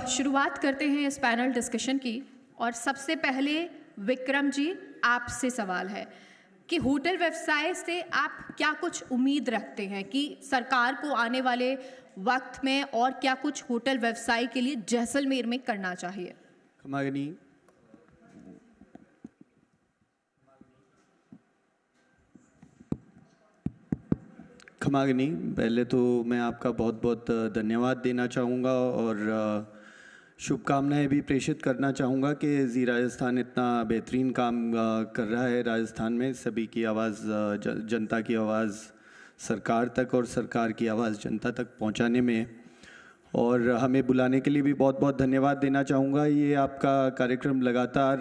शुरुआत करते हैं इस पैनल डिस्कशन की। और सबसे पहले विक्रम जी, आपसे सवाल है कि होटल व्यवसाय से आप क्या कुछ उम्मीद रखते हैं कि सरकार को आने वाले वक्त में और क्या कुछ होटल व्यवसाय के लिए जैसलमेर में करना चाहिए? खमागनी। खमागनी, पहले तो मैं आपका बहुत बहुत धन्यवाद देना चाहूँगा और शुभकामनाएं भी प्रेषित करना चाहूँगा कि जी राजस्थान इतना बेहतरीन काम कर रहा है। राजस्थान में सभी की आवाज़, जनता की आवाज़ सरकार तक और सरकार की आवाज़ जनता तक पहुँचाने में, और हमें बुलाने के लिए भी बहुत बहुत धन्यवाद देना चाहूँगा। ये आपका कार्यक्रम लगातार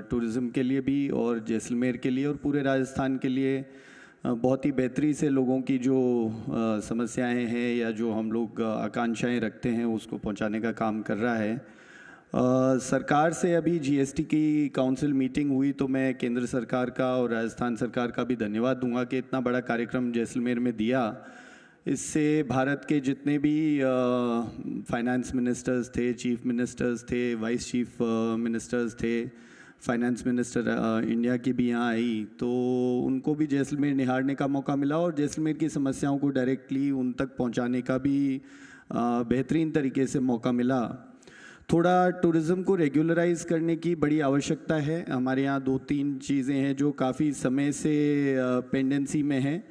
टूरिज़्म के लिए भी और जैसलमेर के लिए और पूरे राजस्थान के लिए बहुत ही बेहतरी से लोगों की जो समस्याएं हैं या जो हम लोग आकांक्षाएं रखते हैं उसको पहुंचाने का काम कर रहा है। सरकार से अभी जीएसटी की काउंसिल मीटिंग हुई तो मैं केंद्र सरकार का और राजस्थान सरकार का भी धन्यवाद दूंगा कि इतना बड़ा कार्यक्रम जैसलमेर में दिया। इससे भारत के जितने भी फाइनेंस मिनिस्टर्स थे, चीफ मिनिस्टर्स थे, वाइस चीफ मिनिस्टर्स थे, फाइनेंस मिनिस्टर इंडिया की भी यहाँ आई, तो उनको भी जैसलमेर निहारने का मौका मिला और जैसलमेर की समस्याओं को डायरेक्टली उन तक पहुँचाने का भी बेहतरीन तरीके से मौका मिला। थोड़ा टूरिज़्म को रेगुलराइज करने की बड़ी आवश्यकता है। हमारे यहाँ 2-3 चीज़ें हैं जो काफ़ी समय से पेंडेंसी में हैं।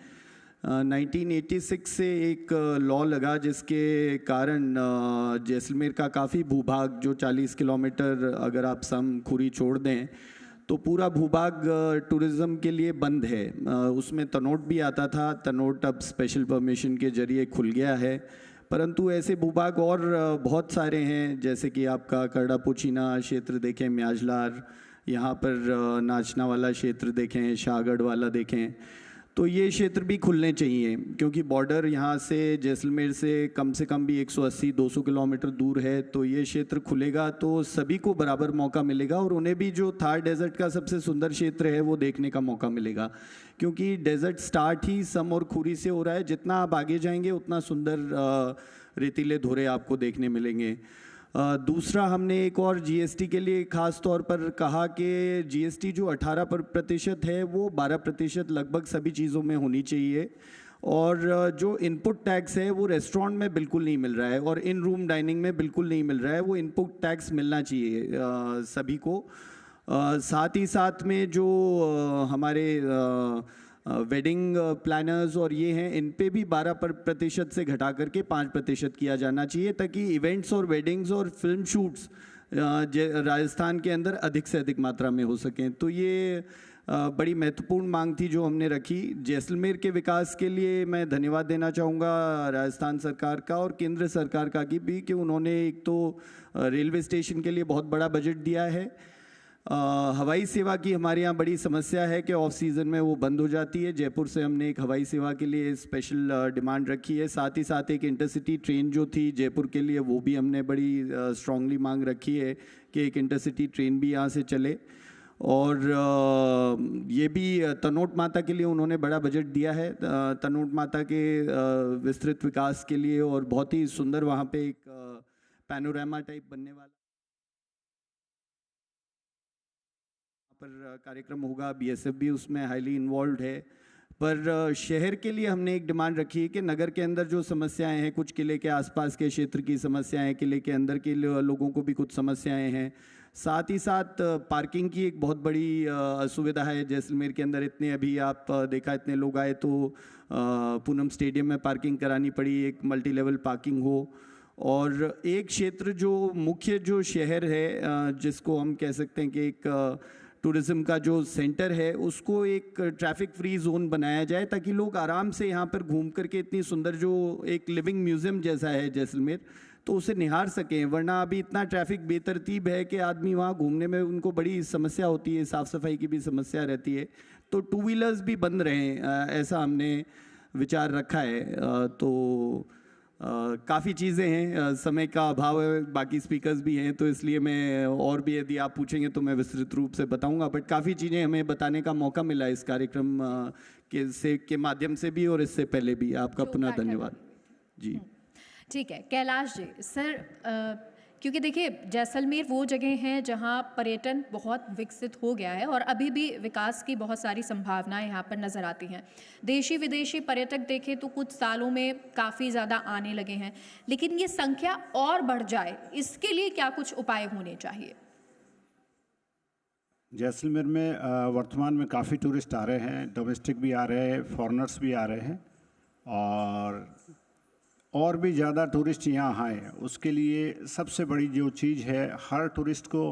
1986 से एक लॉ लगा जिसके कारण जैसलमेर का काफ़ी भूभाग, जो 40 किलोमीटर अगर आप सम खुरी छोड़ दें तो पूरा भूभाग टूरिज़्म के लिए बंद है। उसमें तनोट भी आता था, तनोट अब स्पेशल परमिशन के जरिए खुल गया है, परंतु ऐसे भूभाग और बहुत सारे हैं, जैसे कि आपका करड़ा-पुचीना क्षेत्र देखें, म्याजलार, यहाँ पर नाचना वाला क्षेत्र देखें, शाहगढ़ वाला देखें, तो ये क्षेत्र भी खुलने चाहिए क्योंकि बॉर्डर यहाँ से जैसलमेर से कम भी 180-200 किलोमीटर दूर है। तो ये क्षेत्र खुलेगा तो सभी को बराबर मौका मिलेगा और उन्हें भी जो थार डेजर्ट का सबसे सुंदर क्षेत्र है वो देखने का मौका मिलेगा, क्योंकि डेजर्ट स्टार्ट ही सम और खुरी से हो रहा है। जितना आप आगे जाएंगे उतना सुंदर रेतीले धोरे आपको देखने मिलेंगे। दूसरा, हमने एक और जीएसटी के लिए खास तौर पर कहा कि जीएसटी जो 18% है वो 12% लगभग सभी चीज़ों में होनी चाहिए, और जो इनपुट टैक्स है वो रेस्टोरेंट में बिल्कुल नहीं मिल रहा है और इन रूम डाइनिंग में बिल्कुल नहीं मिल रहा है। वो इनपुट टैक्स मिलना चाहिए सभी को। साथ ही साथ में जो हमारे वेडिंग प्लानर्स और ये हैं, इन पे भी 12% से घटा करके 5% किया जाना चाहिए, ताकि इवेंट्स और वेडिंग्स और फिल्म शूट्स राजस्थान के अंदर अधिक से अधिक मात्रा में हो सकें। तो ये बड़ी महत्वपूर्ण मांग थी जो हमने रखी। जैसलमेर के विकास के लिए मैं धन्यवाद देना चाहूँगा राजस्थान सरकार का और केंद्र सरकार का भी कि उन्होंने एक तो रेलवे स्टेशन के लिए बहुत बड़ा बजट दिया है। हवाई सेवा की हमारे यहाँ बड़ी समस्या है कि ऑफ सीज़न में वो बंद हो जाती है। जयपुर से हमने एक हवाई सेवा के लिए स्पेशल डिमांड रखी है। साथ ही साथ एक इंटरसिटी ट्रेन जो थी जयपुर के लिए, वो भी हमने बड़ी स्ट्रांगली मांग रखी है कि एक इंटरसिटी ट्रेन भी यहाँ से चले। और ये भी तनोट माता के लिए उन्होंने बड़ा बजट दिया है, तनोट माता के विस्तृत विकास के लिए, और बहुत ही सुंदर वहाँ पे एक पैनोरामा टाइप बनने वाला पर कार्यक्रम होगा। बीएसएफ भी उसमें हाईली इन्वॉल्व है। पर शहर के लिए हमने एक डिमांड रखी है कि नगर के अंदर जो समस्याएं हैं, कुछ किले के आसपास के क्षेत्र की समस्याएं, किले के अंदर के लोगों को भी कुछ समस्याएं हैं। साथ ही साथ पार्किंग की एक बहुत बड़ी असुविधा है जैसलमेर के अंदर। इतने अभी आप देखा, इतने लोग आए तो पूनम स्टेडियम में पार्किंग करानी पड़ी, एक मल्टी लेवल पार्किंग हो। और एक क्षेत्र जो मुख्य जो शहर है, जिसको हम कह सकते हैं कि एक टूरिज़्म का जो सेंटर है, उसको एक ट्रैफिक फ्री जोन बनाया जाए ताकि लोग आराम से यहाँ पर घूम करके इतनी सुंदर जो एक लिविंग म्यूज़ियम जैसा है जैसलमेर, तो उसे निहार सकें। वरना अभी इतना ट्रैफिक बेतरतीब है कि आदमी वहाँ घूमने में उनको बड़ी समस्या होती है, साफ़ सफाई की भी समस्या रहती है। तो टू व्हीलर्स भी बंद रहें, ऐसा हमने विचार रखा है। तो काफ़ी चीज़ें हैं, समय का अभाव है, बाकी स्पीकर्स भी हैं, तो इसलिए मैं और भी यदि आप पूछेंगे तो मैं विस्तृत रूप से बताऊंगा। बट काफ़ी चीज़ें हमें बताने का मौका मिला इस कार्यक्रम के माध्यम से भी और इससे पहले भी। आपका पुनः धन्यवाद जी। ठीक है, कैलाश जी सर, क्योंकि देखिए जैसलमेर वो जगह हैं जहाँ पर्यटन बहुत विकसित हो गया है और अभी भी विकास की बहुत सारी संभावनाएं यहाँ पर नज़र आती हैं। देशी विदेशी पर्यटक देखें तो कुछ सालों में काफ़ी ज़्यादा आने लगे हैं, लेकिन ये संख्या और बढ़ जाए इसके लिए क्या कुछ उपाय होने चाहिए? जैसलमेर में वर्तमान में काफ़ी टूरिस्ट आ रहे हैं, डोमेस्टिक भी आ रहे हैं, फॉरेनर्स भी आ रहे हैं और भी ज़्यादा टूरिस्ट यहाँ आए। उसके लिए सबसे बड़ी जो चीज़ है, हर टूरिस्ट को